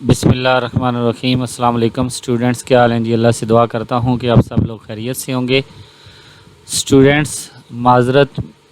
बिस्मिल्लाहिर्रहमानिर्रहीम। अस्सलाम वालेकुम स्टूडेंट्स, क्या हाल हैं जी। अल्लाह से दुआ करता हूँ कि आप सब लोग खैरियत से होंगे। स्टूडेंट्स, माजरत,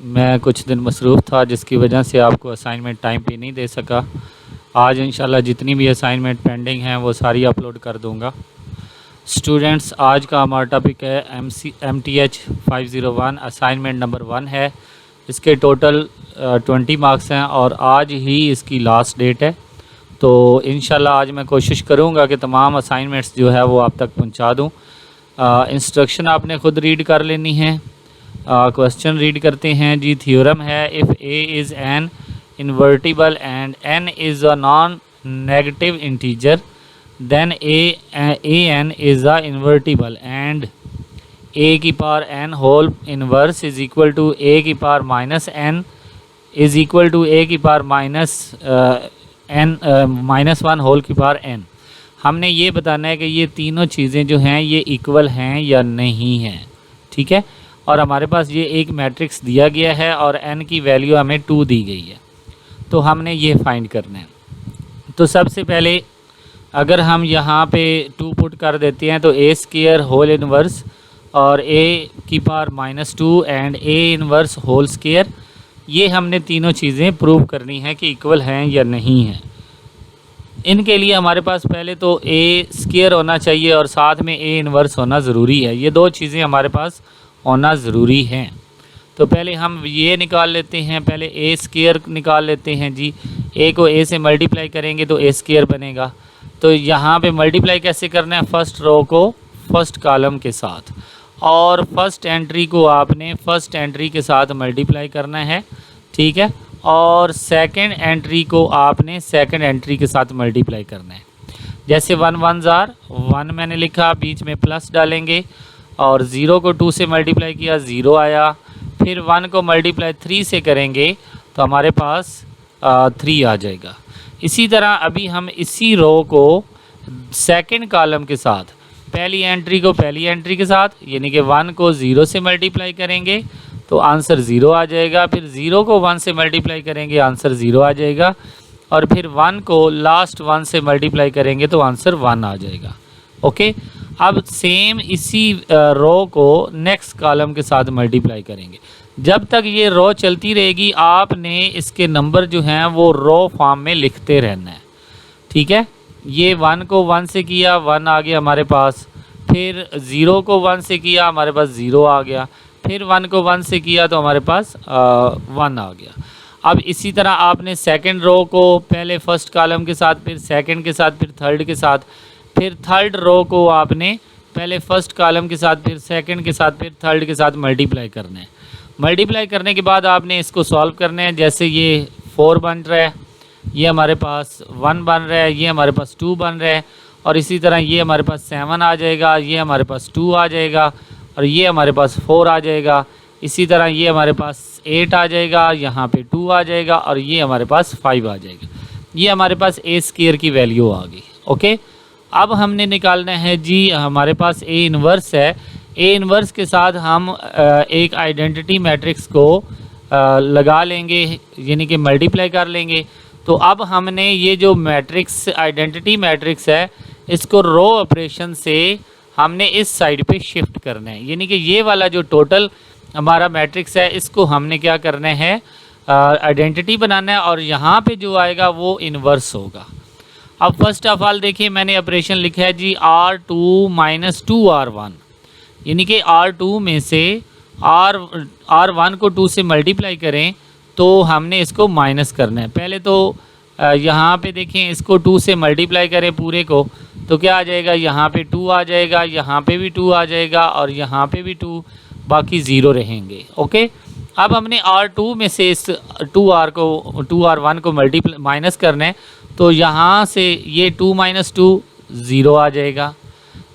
मैं कुछ दिन मसरूफ़ था जिसकी वजह से आपको असाइनमेंट टाइम पे नहीं दे सका। आज इंशाल्लाह जितनी भी असाइनमेंट पेंडिंग हैं वो सारी अपलोड कर दूँगा। स्टूडेंट्स, आज का हमारा टॉपिक है MTH 501, असाइनमेंट नंबर 1 है। इसके टोटल 20 मार्क्स हैं और आज ही इसकी लास्ट डेट है। तो इंशाल्लाह आज मैं कोशिश करूँगा कि तमाम असाइनमेंट्स जो है वो आप तक पहुँचा दूँ। इंस्ट्रक्शन आपने ख़ुद रीड कर लेनी है। क्वेश्चन रीड करते हैं जी। थ्योरम है, if a is an invertible and n is a non negative integer then an is a invertible and a की power n whole inverse is equal to a की power minus n is equal to a की power -1 whole की power n। हमने ये बताना है कि ये तीनों चीज़ें जो हैं ये इक्वल हैं या नहीं हैं, ठीक है। और हमारे पास ये एक मैट्रिक्स दिया गया है और n की वैल्यू हमें 2 दी गई है, तो हमने ये फाइंड करना है। तो सबसे पहले अगर हम यहाँ पे 2 पुट कर देते हैं तो a स्क्वायर होल इनवर्स और a की power -2 and a inverse whole square, ये हमने तीनों चीज़ें प्रूव करनी है कि इक्वल हैं या नहीं हैं। इनके लिए हमारे पास पहले तो a स्क्वायर होना चाहिए और साथ में a इनवर्स होना ज़रूरी है। ये दो चीज़ें हमारे पास होना ज़रूरी हैं। तो पहले हम ये निकाल लेते हैं, पहले a स्क्वायर निकाल लेते हैं जी। a को a से मल्टीप्लाई करेंगे तो a स्क्वायर बनेगा। तो यहाँ पे मल्टीप्लाई कैसे करना है, फर्स्ट रो को फर्स्ट कॉलम के साथ और फर्स्ट एंट्री को आपने फर्स्ट एंट्री के साथ मल्टीप्लाई करना है, ठीक है। और सेकंड एंट्री को आपने सेकंड एंट्री के साथ मल्टीप्लाई करना है। जैसे 1 1 1 मैंने लिखा, बीच में प्लस डालेंगे और 0 को 2 से मल्टीप्लाई किया, 0 आया। फिर 1 को मल्टीप्लाई 3 से करेंगे तो हमारे पास 3 आ जाएगा। इसी तरह अभी हम इसी रो को सेकंड कॉलम के साथ पहली एंट्री को पहली एंट्री के साथ यानी कि 1 को 0 से मल्टीप्लाई करेंगे तो आंसर 0 आ जाएगा। फिर 0 को 1 से मल्टीप्लाई करेंगे, आंसर 0 आ जाएगा। और फिर 1 को लास्ट 1 से मल्टीप्लाई करेंगे तो आंसर 1 आ जाएगा। ओके, अब सेम इसी रो को नेक्स्ट कॉलम के साथ मल्टीप्लाई करेंगे। जब तक ये रो चलती रहेगी आपने इसके नंबर जो हैं वो रो फॉर्म में लिखते रहना है, ठीक है। ये 1 को 1 से किया, 1 आ गया हमारे पास। फिर 0 को 1 से किया, हमारे पास 0 आ गया। फिर 1 को 1 से किया तो हमारे पास 1 आ गया। अब इसी तरह आपने सेकंड रो को पहले फर्स्ट कॉलम के साथ, फिर सेकंड के साथ, फिर थर्ड के साथ, फिर थर्ड रो को आपने पहले फर्स्ट कॉलम के साथ, फिर सेकंड के साथ, फिर थर्ड के साथ मल्टीप्लाई करना है। मल्टीप्लाई करने के बाद आपने इसको सॉल्व करना है। जैसे ये 4 बन रहा है, ये हमारे पास 1 बन रहा है, ये हमारे पास 2 बन रहा है और इसी तरह ये हमारे पास 7 आ जाएगा, ये हमारे पास 2 आ जाएगा और ये हमारे पास 4 आ जाएगा। इसी तरह ये हमारे पास 8 आ जाएगा, यहाँ पे 2 आ जाएगा और ये हमारे पास 5 आ जाएगा। ये हमारे पास a स्क्वायर की वैल्यू आ गई। ओके, अब हमने निकालना है जी, हमारे पास a इनवर्स है। a इनवर्स के साथ हम एक आइडेंटिटी मैट्रिक्स को लगा लेंगे यानी कि मल्टीप्लाई कर लेंगे। तो अब हमने ये जो मैट्रिक्स आइडेंटिटी मैट्रिक्स है इसको रो ऑपरेशन से हमने इस साइड पे शिफ्ट करना है, यानी कि ये वाला जो टोटल हमारा मैट्रिक्स है इसको हमने क्या करना है, आइडेंटिटी बनाना है और यहाँ पे जो आएगा वो इन्वर्स होगा। अब फर्स्ट ऑफ ऑल देखिए मैंने ऑपरेशन लिखा है जी R2 - 2R1, यानी कि R2 में से R1 को 2 से मल्टीप्लाई करें तो हमने इसको माइनस करना है। पहले तो यहाँ पे देखें, इसको 2 से मल्टीप्लाई करें पूरे को तो क्या आ जाएगा, यहाँ पे 2 आ जाएगा, यहाँ पे भी 2 आ जाएगा और यहाँ पे भी 2, बाकी 0 रहेंगे। ओके, अब हमने R2 में से इस 2R1 को मल्टीप्लाई माइनस करना है तो यहाँ से ये 2 - 2 0 आ जाएगा।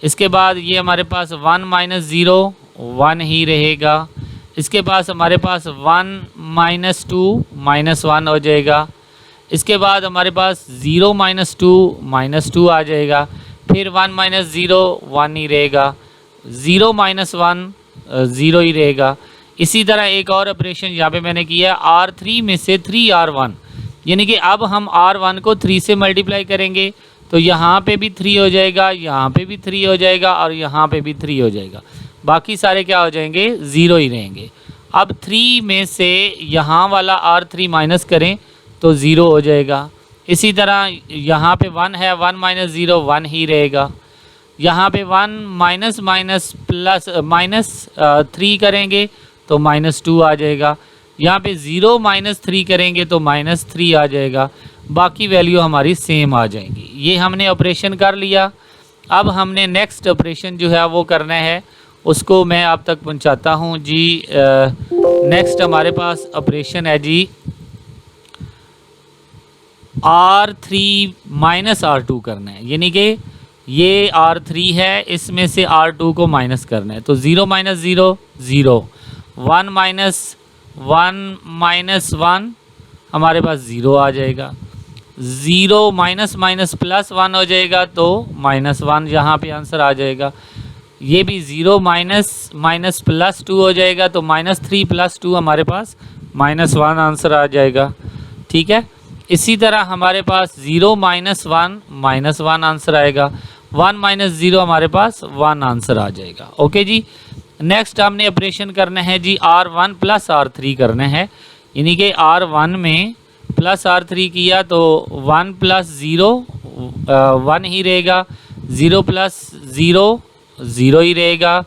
इसके बाद ये हमारे पास 1 - 0 1 ही रहेगा। इसके पास हमारे पास 1 - 2 -1 हो जाएगा। इसके बाद हमारे पास 0 - 2 -2 आ जाएगा। फिर 1 - 0 1 ही रहेगा, 0 - 1 0 ही रहेगा। इसी तरह एक और ऑपरेशन यहाँ पे मैंने किया R3 में से 3R1, यानी कि अब हम R1 को 3 से मल्टीप्लाई करेंगे तो यहाँ पे भी 3 हो जाएगा, यहाँ पे भी 3 हो जाएगा और यहाँ पे भी 3 हो जाएगा। बाकी सारे क्या हो जाएंगे, 0 ही रहेंगे। अब 3 में से यहाँ वाला R3 माइनस करें तो 0 हो जाएगा। इसी तरह यहाँ पे 1 है, 1 माइनस 0 1 ही रहेगा। यहाँ पे 1 माइनस माइनस प्लस माइनस 3 करेंगे तो -2 आ जाएगा। यहाँ पे 0 माइनस 3 करेंगे तो -3 आ जाएगा। बाकी वैल्यू हमारी सेम आ जाएंगी। ये हमने ऑपरेशन कर लिया। अब हमने नेक्स्ट ऑपरेशन जो है वो करना है, उसको मैं आप तक पहुंचाता हूं जी। नेक्स्ट हमारे पास ऑपरेशन है जी R3 माइनस R2 करना है, यानी कि ये R3 है, इसमें से R2 को माइनस करना है। तो 0 माइनस 0 0, 1 माइनस 1 माइनस 1 हमारे पास 0 आ जाएगा। 0 माइनस माइनस प्लस 1 हो जाएगा तो -1 यहाँ पे आंसर आ जाएगा। ये भी 0 माइनस माइनस प्लस 2 हो जाएगा तो -3 प्लस 2 हमारे पास -1 आंसर आ जाएगा। ठीक है, इसी तरह हमारे पास 0 माइनस 1 -1 आंसर आएगा। 1 माइनस 0 हमारे पास 1 आंसर आ जाएगा। ओके जी, नेक्स्ट हमने ऑपरेशन करना है जी R1 प्लस R3 करना है, यानी कि R1 में प्लस R3 किया तो 1 प्लस 0 1 ही रहेगा, 0 प्लस 0 0 ही रहेगा।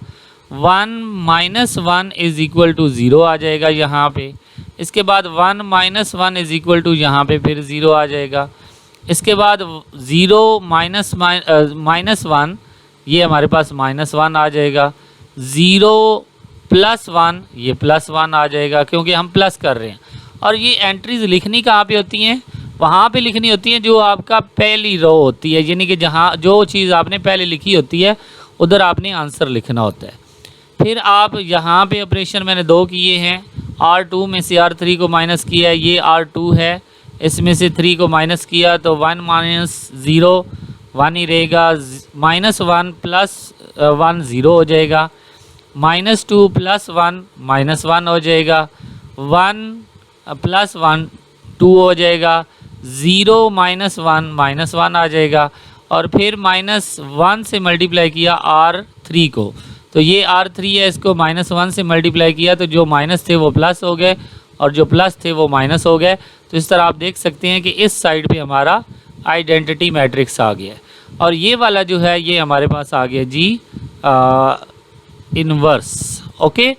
1 माइनस 1 इज़ इक्वल टू 0 आ जाएगा यहाँ पे। इसके बाद 1 माइनस 1 इज़ इक्वल टू यहाँ पे फिर 0 आ जाएगा। इसके बाद 0 माइनस 1 ये हमारे पास -1 आ जाएगा। 0 प्लस 1 ये +1 आ जाएगा, क्योंकि हम प्लस कर रहे हैं। और ये एंट्रीज लिखनी कहाँ पे होती हैं, वहाँ पे लिखनी होती है जो आपका पहली रो होती है, यानी कि जहाँ जो चीज़ आपने पहले लिखी होती है उधर आपने आंसर लिखना होता है। फिर आप यहाँ पे ऑपरेशन मैंने 2 किए हैं। R2 में से R3 को माइनस किया है, ये R2 है, इसमें से 3 को माइनस किया तो 1 माइनस 0 1 ही रहेगा। -1 प्लस 1 0 हो जाएगा। -2 प्लस 1 -1 हो जाएगा। 1 प्लस 1 2 हो जाएगा। 0 माइनस 1 -1 आ जाएगा। और फिर -1 से मल्टीप्लाई किया R3 को, तो ये R3 है, इसको -1 से मल्टीप्लाई किया तो जो माइनस थे वो प्लस हो गए और जो प्लस थे वो माइनस हो गए। तो इस तरह आप देख सकते हैं कि इस साइड पे हमारा आइडेंटिटी मैट्रिक्स आ गया है। और ये वाला जो है ये हमारे पास आ गया जी इन्वर्स। ओके,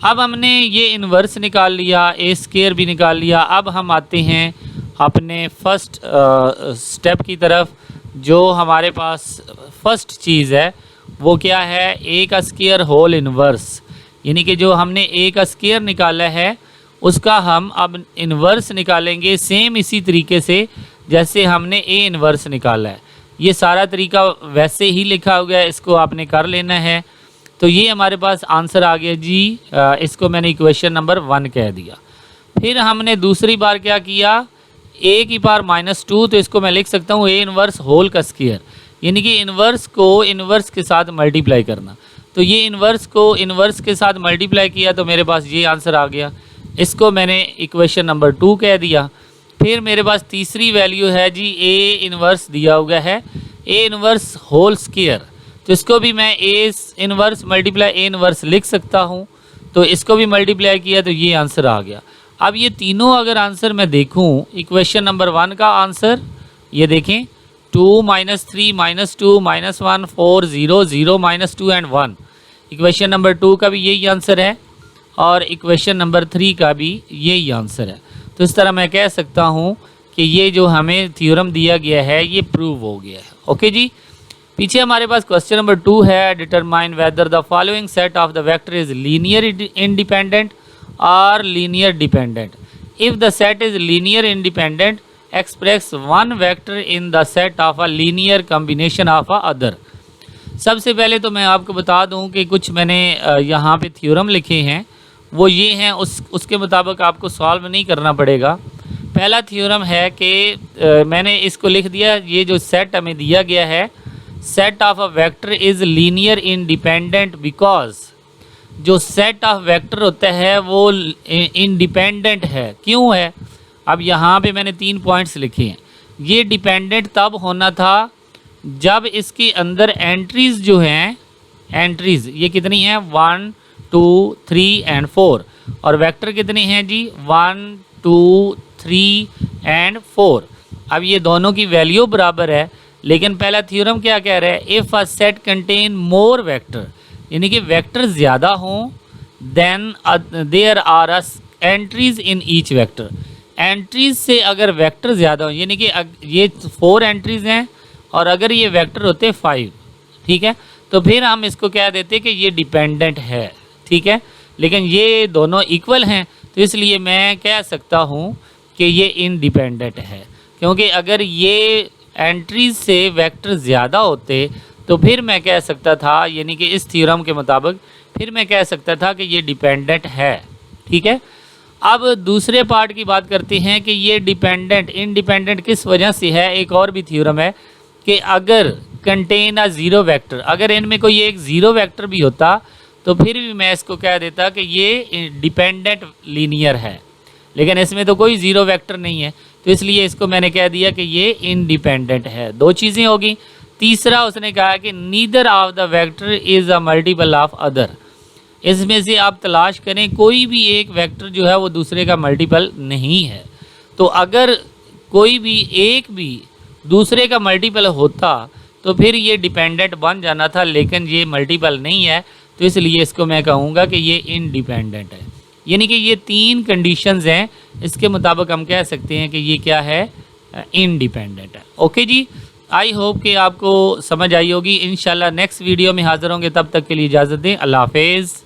अब हमने ये इन्वर्स निकाल लिया, ए स्क्वायर भी निकाल लिया। अब हम आते हैं अपने फर्स्ट स्टेप की तरफ। जो हमारे पास फर्स्ट चीज़ है वो क्या है, ए का स्क्वायर होल इन्वर्स, यानी कि जो हमने ए का स्क्वायर निकाला है उसका हम अब इन्वर्स निकालेंगे सेम इसी तरीके से जैसे हमने ए इन्वर्स निकाला है। ये सारा तरीका वैसे ही लिखा हुआ है, इसको आपने कर लेना है। तो ये हमारे पास आंसर आ गया जी। इसको मैंने इक्वेशन नंबर 1 कह दिया। फिर हमने दूसरी बार क्या किया, ए की पावर -2, तो इसको मैं लिख सकता हूँ ए इन्वर्स होल का स्क्वायर, यानी कि इन्वर्स को इन्वर्स के साथ मल्टीप्लाई करना। तो ये इन्वर्स को इन्वर्स के साथ मल्टीप्लाई किया तो मेरे पास ये आंसर आ गया। इसको मैंने इक्वेशन नंबर 2 कह दिया। फिर मेरे पास तीसरी वैल्यू है जी ए इन्वर्स दिया हुआ है, ए इन्वर्स होल स्क्वायर, तो इसको भी मैं A inverse multiply A inverse लिख सकता हूँ। तो इसको भी मल्टीप्लाई किया तो ये आंसर आ गया। अब ये तीनों अगर आंसर मैं देखूँ, इक्वेशन नंबर 1 का आंसर ये देखें, 2 -3 -2 -1 4 0 0 -2 एंड 1। इक्वेशन नंबर 2 का भी यही आंसर है और इक्वेशन नंबर 3 का भी यही आंसर है। तो इस तरह मैं कह सकता हूँ कि ये जो हमें थ्योरम दिया गया है ये प्रूव हो गया है। ओके जी, पीछे हमारे पास क्वेश्चन नंबर 2 है, determine whether the following set of the vector is linear independent और linear dependent. If the set is linear independent express one vector in the set of a linear combination of a other. सबसे पहले तो मैं आपको बता दूं कि कुछ मैंने यहाँ पे थ्योरम लिखे हैं, वो ये हैं, उसके मुताबिक आपको सॉल्व नहीं करना पड़ेगा। पहला थ्योरम है कि मैंने इसको लिख दिया, ये जो सेट हमें दिया गया है, set of a vector is linear independent because जो सेट ऑफ वेक्टर होता है वो इंडिपेंडेंट है। क्यों है? अब यहाँ पे मैंने 3 पॉइंट्स लिखे हैं। ये डिपेंडेंट तब होना था जब इसके अंदर एंट्रीज़ जो हैं, एंट्रीज़ ये कितनी हैं 1 2 3 एंड 4, और वेक्टर कितने हैं जी 1 2 3 एंड 4। अब ये दोनों की वैल्यू बराबर है, लेकिन पहला थ्योरम क्या कह रहा है, if a set contain more vector, यानी कि वेक्टर ज़्यादा हों then there are a entries in each vector. Entries से अगर वेक्टर ज़्यादा हो, यानी कि ये 4 एंट्रीज़ हैं और अगर ये वेक्टर होते 5, ठीक है, तो फिर हम इसको कह देते कि ये डिपेंडेंट है, ठीक है। लेकिन ये दोनों इक्वल हैं, तो इसलिए मैं कह सकता हूँ कि ये इनडिपेंडेंट है, क्योंकि अगर ये एंट्रीज से वेक्टर ज़्यादा होते तो फिर मैं कह सकता था, यानी कि इस थ्योरम के मुताबिक फिर मैं कह सकता था कि ये डिपेंडेंट है, ठीक है। अब दूसरे पार्ट की बात करते हैं कि ये डिपेंडेंट इनडिपेंडेंट किस वजह से है। एक और भी थ्योरम है कि अगर कंटेन अ ज़ीरो वेक्टर, अगर इनमें कोई एक ज़ीरो वेक्टर भी होता तो फिर भी मैं इसको कह देता कि ये डिपेंडेंट लीनियर है, लेकिन इसमें तो कोई ज़ीरो वेक्टर नहीं है, तो इसलिए इसको मैंने कह दिया कि ये इनडिपेंडेंट है। दो चीज़ें होगी। तीसरा उसने कहा कि neither of the vector is a multiple of other, इसमें से आप तलाश करें कोई भी एक वेक्टर जो है वो दूसरे का मल्टीपल नहीं है। तो अगर कोई भी एक भी दूसरे का मल्टीपल होता तो फिर ये डिपेंडेंट बन जाना था, लेकिन ये मल्टीपल नहीं है, तो इसलिए इसको मैं कहूँगा कि ये इनडिपेंडेंट है। यानी कि ये 3 कंडीशंस हैं, इसके मुताबिक हम कह सकते हैं कि ये क्या है, इनडिपेंडेंट है। ओके जी, आई होप कि आपको समझ आई होगी। इंशाल्लाह नेक्स्ट वीडियो में हाज़िर होंगे, तब तक के लिए इजाज़त दें। अल्लाह हाफ़िज़।